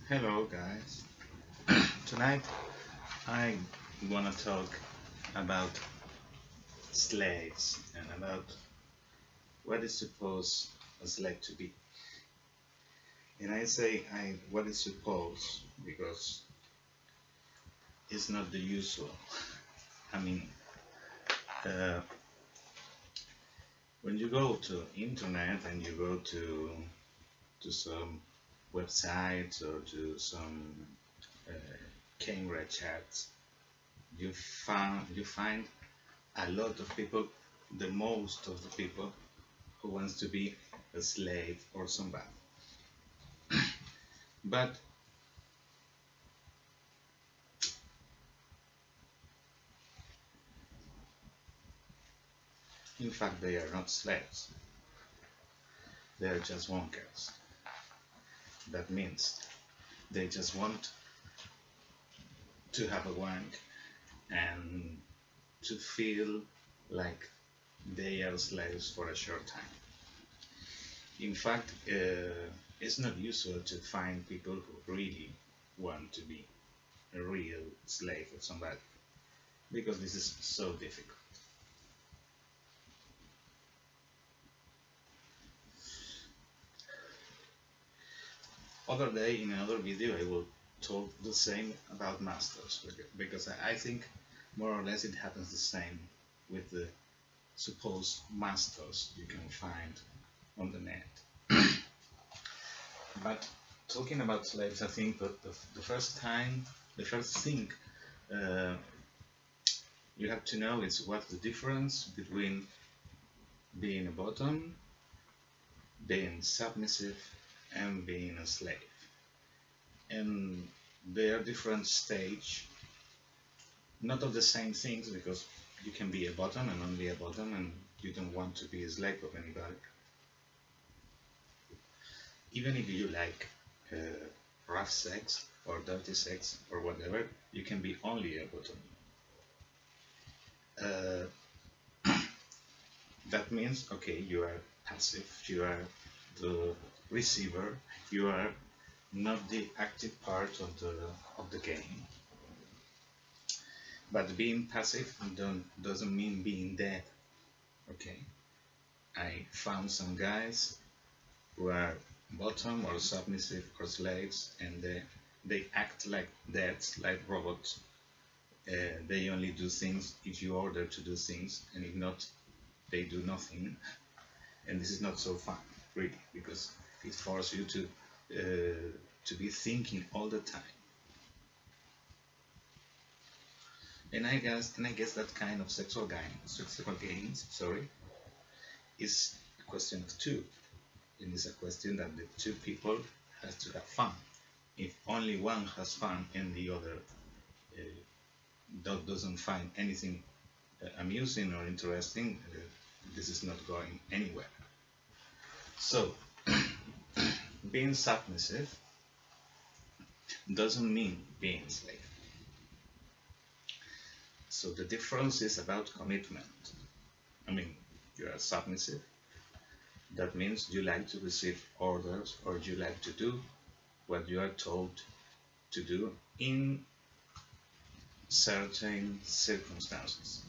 Hello, guys. Tonight I wanna talk about slaves and about what is supposed a slave to be. And I say what is supposed because it's not the usual. I mean, uh, when you go to internet and you go to some websites or to some uh, camera chats, you find a lot of people, the most of the people who wants to be a slave or somebody. But in fact, they are not slaves. They are just workers. That means they just want to have a wank and to feel like they are slaves for a short time. In fact, it's not usual to find people who really want to be a real slave of somebody because this is so difficult. Other day in another video I will talk the same about masters because I think more or less it happens the same with the supposed masters you can find on the net. But talking about slaves, I think that the first thing uh, you have to know is what's the difference between being a bottom, being submissive, and being a slave. And they are different stage, not of the same things, because you can be a bottom and only a bottom and you don't want to be a slave of anybody. Even if you like rough sex or dirty sex or whatever, you can be only a bottom. That means, okay, you are passive, you are the receiver, you are not the active part of the game. But being passive doesn't mean being dead. Okay, I found some guys who are bottom or submissive or slaves, and they act like deads, like robots. They only do things if you order to do things, and if not, they do nothing. And this is not so fun, really, because it forces you to be thinking all the time. And I guess that kind of sexual games, sorry, is a question of two. It is a question that the two people has to have fun. If only one has fun and the other doesn't find anything amusing or interesting, this is not going anywhere. So, being submissive doesn't mean being a slave. So the difference is about commitment. I mean, you are submissive. That means you like to receive orders or you like to do what you are told to do in certain circumstances.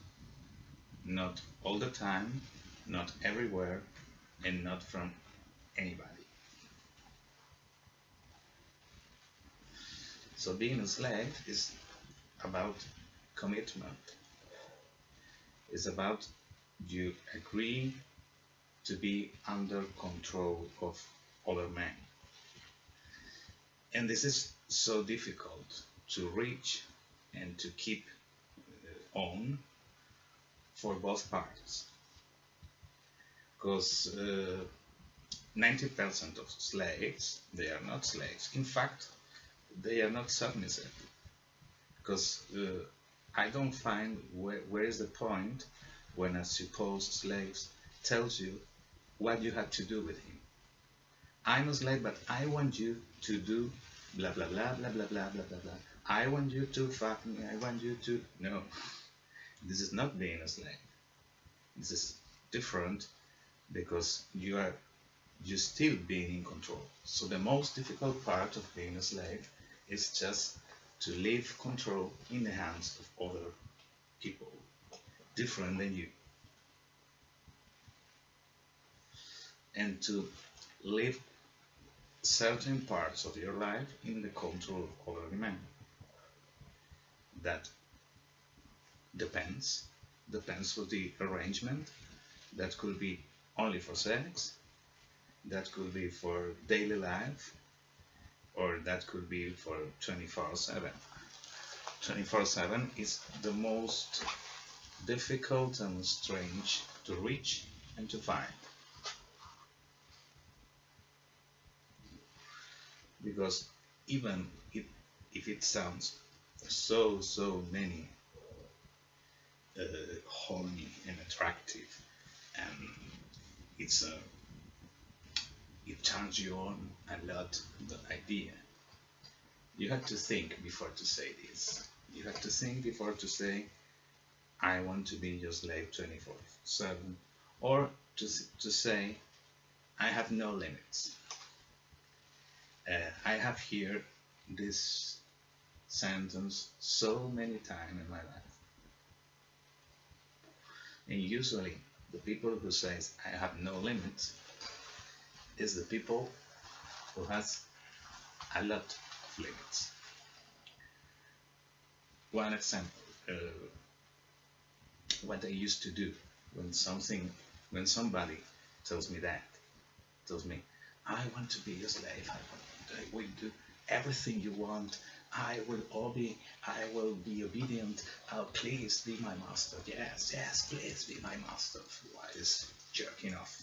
Not all the time, not everywhere, and not from anybody. So being a slave is about commitment. It's about you agree to be under control of other men. And this is so difficult to reach and to keep on for both parties. Because 90% of slaves, they are not slaves. In fact, they are not submissive. Because I don't find where is the point when a supposed slave tells you what you have to do with him. I'm a slave, but I want you to do blah blah blah blah blah blah blah blah blah. I want you to fuck me. I want you to. No, this is not being a slave. This is different because you are you still being in control. So the most difficult part of being a slave is just to leave control in the hands of other people different than you, and to live certain parts of your life in the control of other men. That depends for the arrangement. That could be only for sex, that could be for daily life, or that could be for 24/7. 24/7 is the most difficult and strange to reach and to find, because even if it sounds so many horny and attractive, and it's it turns you on a lot, the idea, you have to think before to say this. You have to think before to say, I want to be your slave 24/7, or to say, I have no limits. I have here this sentence so many times in my life, and usually the people who says I have no limits is the people who has a lot of limits. One example, what I used to do when somebody tells me that, tells me, I want to be your slave, I will do everything you want, I will be obedient, please be my master, yes, please be my master. Why is jerking off?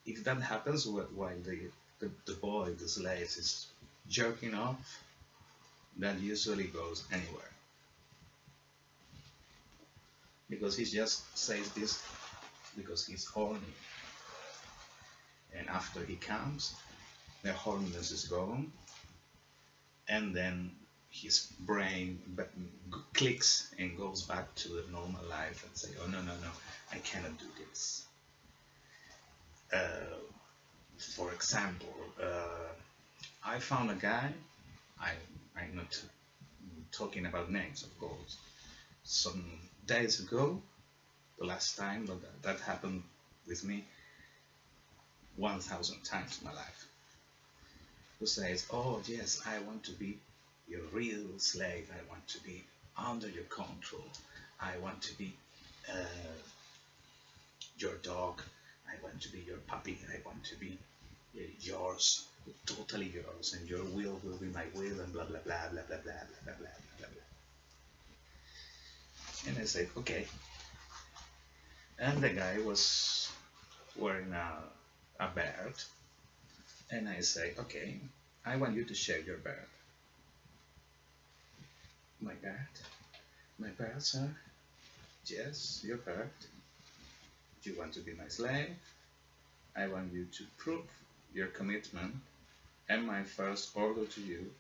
If that happens while the boy, the slave, is jerking off, that usually goes anywhere. Because he just says this because he's horny. And after he comes, the horniness is gone, and then his brain clicks and goes back to the normal life and say, oh no, I cannot do this. For example, I found a guy, I'm not talking about names, of course, some days ago, the last time that happened with me 1,000 times in my life, who says, oh yes, I want to be your real slave, I want to be under your control, I want to be your dog, I want to be your puppy, I want to be yours, totally yours, and your will be my will, and blah blah blah blah blah blah blah blah blah blah. And I said, okay. And the guy was wearing a beard, and I say, okay, I want you to shave your beard. My beard, sir? Yes, your beard. Do you want to be my slave? I want you to prove your commitment, and my first order to you,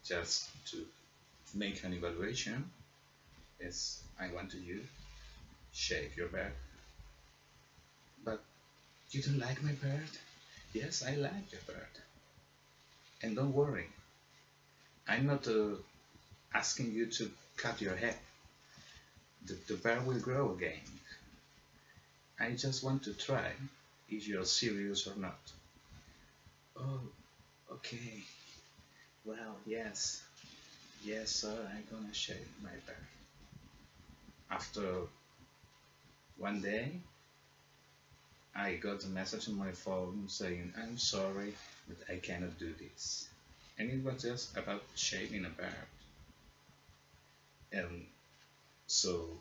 just to make an evaluation, is I want you to shave your beard. But you don't like my beard? Yes, I like your beard. And don't worry, I'm not asking you to cut your hair. The beard will grow again. I just want to try if you're serious or not. Oh, okay. Well, yes, sir, I'm gonna shave my beard. After one day, I got a message on my phone saying, I'm sorry, but I cannot do this. And it was just about shaving a beard. And so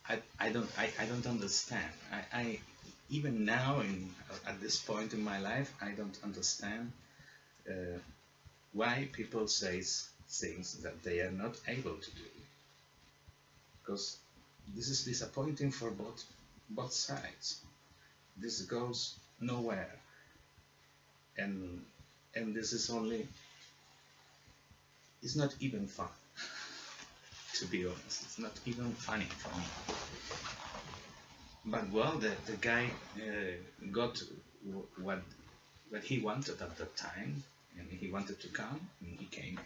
I don't understand. I even now at this point in my life, I don't understand why people say things that they are not able to do. Because this is disappointing for both sides. This goes nowhere, and this is only, it's not even fun. To be honest, it's not even funny for me. But well, the guy got what he wanted at that time, and he wanted to come, and he came.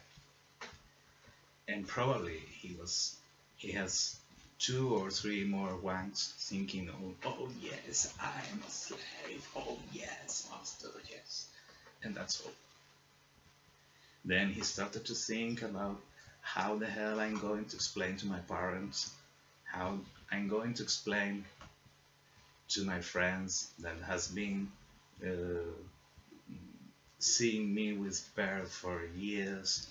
And probably he has two or three more wanks thinking, oh yes, I'm a slave. Oh yes, master, yes. And that's all. Then he started to think about how the hell I'm going to explain to my parents, how I'm going to explain to my friends that has been uh, seeing me with beard for years,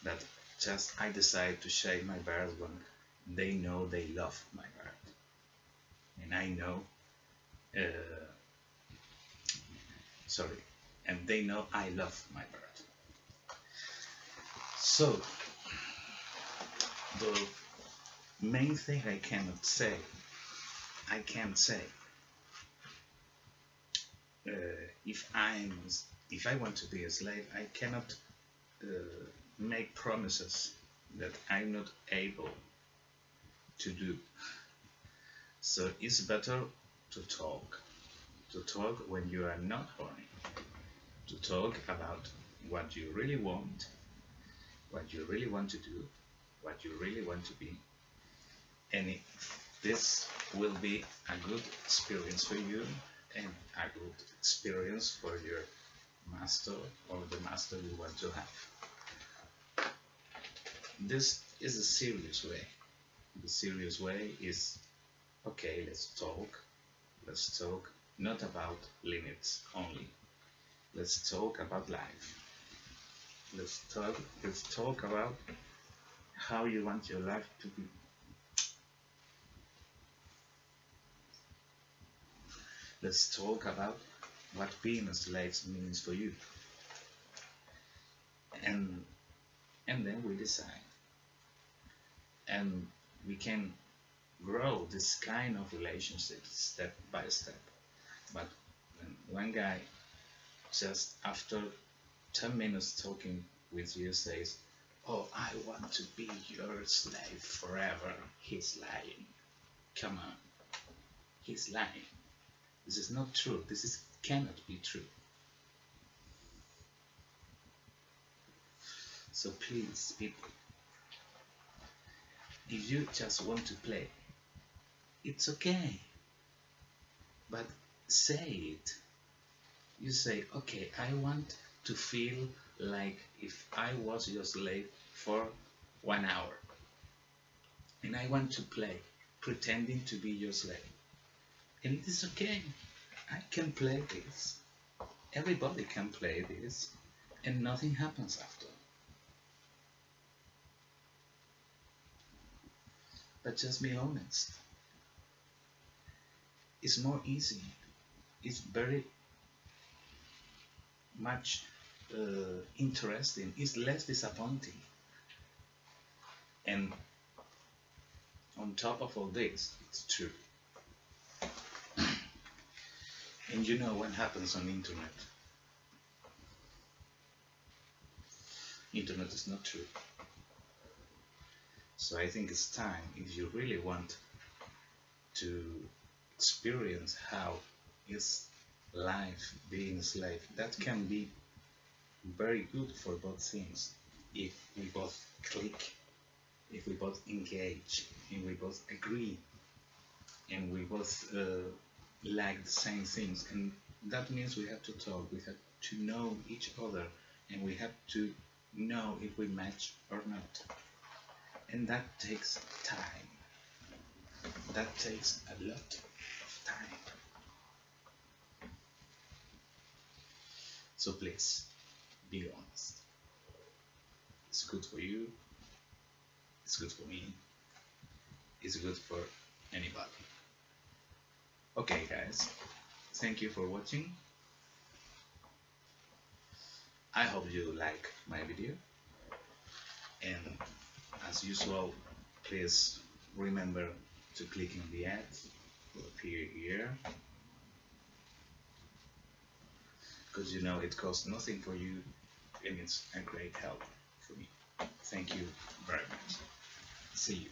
that just I decide to shave my beard when they know they love my beard, and I know, uh, sorry, and they know I love my beard. So the main thing I can't say if I want to be a slave, I cannot uh, make promises that I'm not able to do. So it's better to talk when you are not horny, to talk about what you really want, what you really want to do, what you really want to be, and this will be a good experience for you and a good experience for your master or the master you want to have. This is a serious way. The serious way is, okay, let's talk. Let's talk not about limits only. Let's talk about life. Let's talk about how you want your life to be. Let's talk about what being a slave means for you. And then we decide. And we can grow this kind of relationship step by step. But when one guy just after 10 minutes talking with you says, oh, I want to be your slave forever, he's lying. Come on, he's lying. This is not true. Cannot be true. So please, people, if you just want to play, it's okay. But say it. You say, okay, I want to feel like if I was your slave for 1 hour. And I want to play, pretending to be your slave. And it is okay. I can play this. Everybody can play this. And nothing happens after. But just be honest. It's more easy. It's very much interesting. It's less disappointing. And on top of all this, it's true. And you know what happens on the internet. Internet is not true. So I think it's time, if you really want to experience how is life being a slave, that can be very good for both things. If we both click, if we both engage, and we both agree, and we both like the same things, and that means we have to talk, we have to know each other, and we have to know if we match or not. And that takes time. That takes a lot of time. So please, be honest. It's good for you. It's good for me. It's good for anybody. Okay, guys. Thank you for watching. I hope you like my video. And as usual, please remember to click on the ads will appear here, because you know it costs nothing for you and it's a great help for me. Thank you very much. See you.